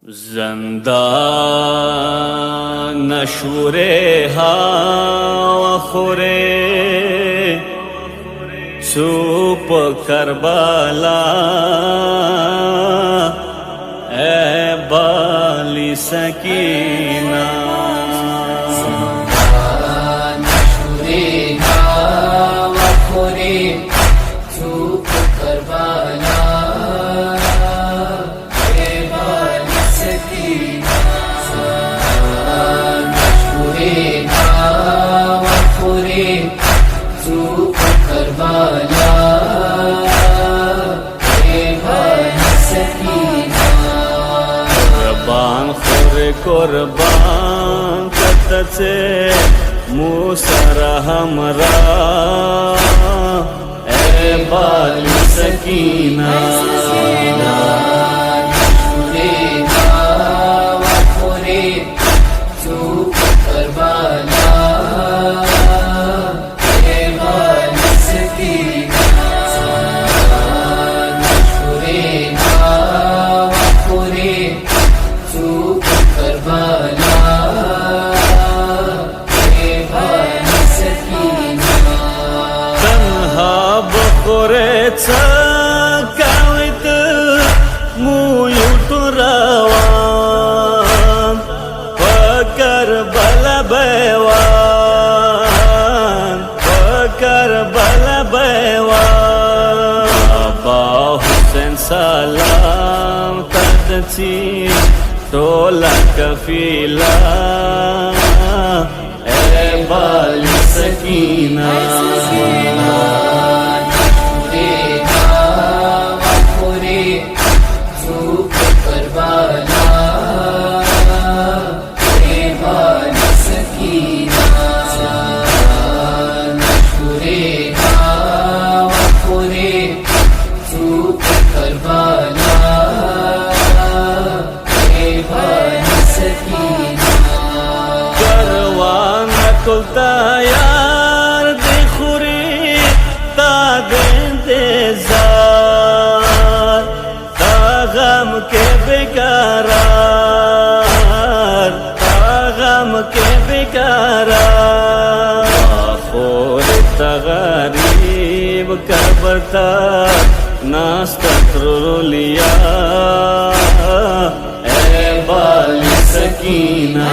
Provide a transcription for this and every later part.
زندان نشوره ها خوره سوپ کربلا اے بالی سکینہ زندان نشوره ها خوره سوپ کربلا قربان کتچے موسر ہمرا اے بالی سکینہ کاویت مویوت روان فکر بلا بیوان فکر بلا بیوان ابا حسین سلام تدچی تولا کفیلا اے بالی سکینہ تیار دی خوری تا انتظار تا غم کے بیقرار تا غم کے بیقرار خور تا غریب قبر تا ناستر لیا اے بالی سکینہ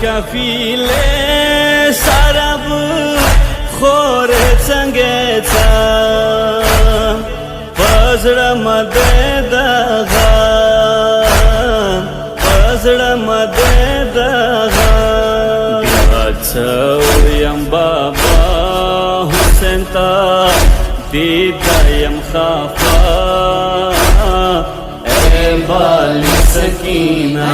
کفیلے سرب خور چنگے چا پزڑ مدے دغان پزڑ مدے دغان بیاچوریم بابا حسین تا دیدایم خافا اے بالی سکینہ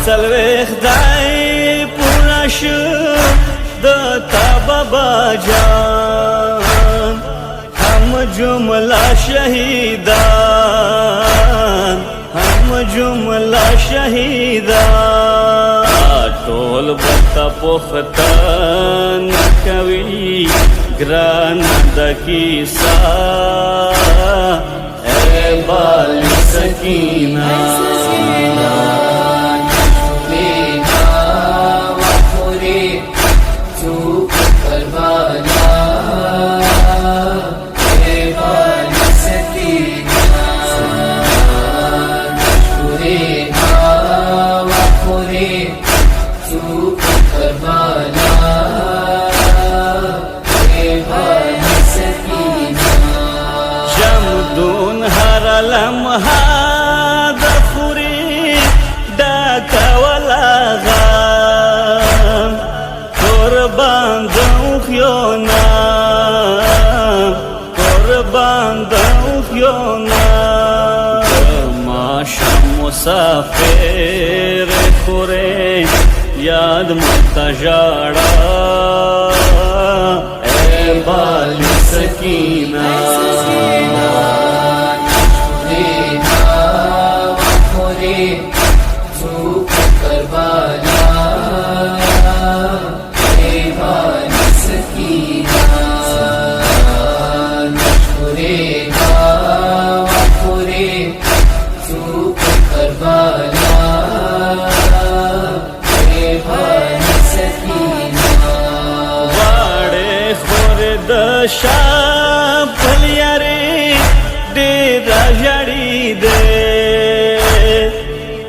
سلویخ دائی پورا شو دتا بابا جان ہم جملہ شہیدان ہم جملہ شہیدان ٹول بتا پختان کوي گران دکیسا اے بالی سکینہ کربلا قربان دوخيونا قربان دوخيونا ماشا مسافر خوري یاد متجاڑا اے بالی سکینہ شاہ پھلیارے ڈیرا جڑی دے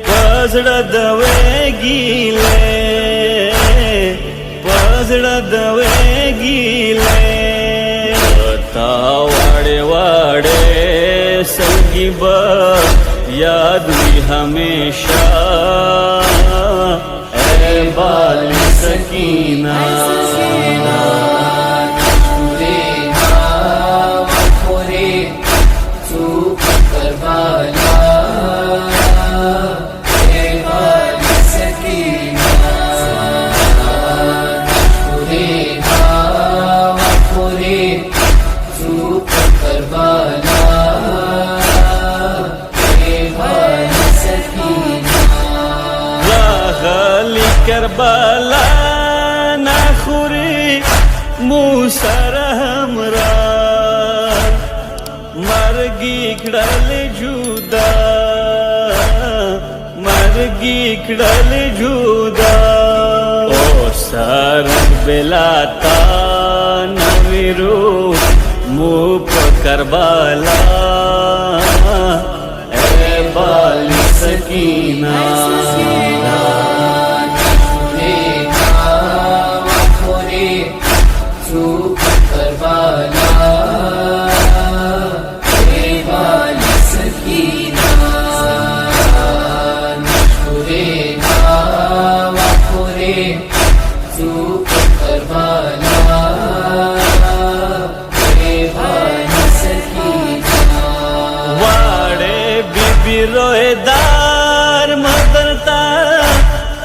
پزڑ دوے گیلے پزڑ دوے گیلے تا واڑے واڑے سنگی با یاد بھی ہمیشہ اے بالی سکینہ کربلا نخوری موسر ہمرا مرگی کڑل جودا مرگی کڑل جودا او سر بلاتا نویرو موپ کربلا اے بالی سکینہ رویدار مدرتا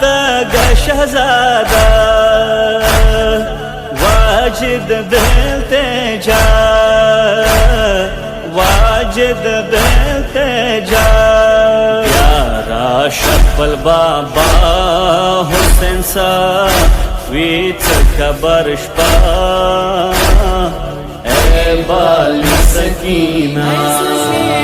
تگا شہزادہ واجد دل تیجا واجد دل تیجا یارا شپل بابا حسین سا ویت کبر شپا اے بالی سکینہ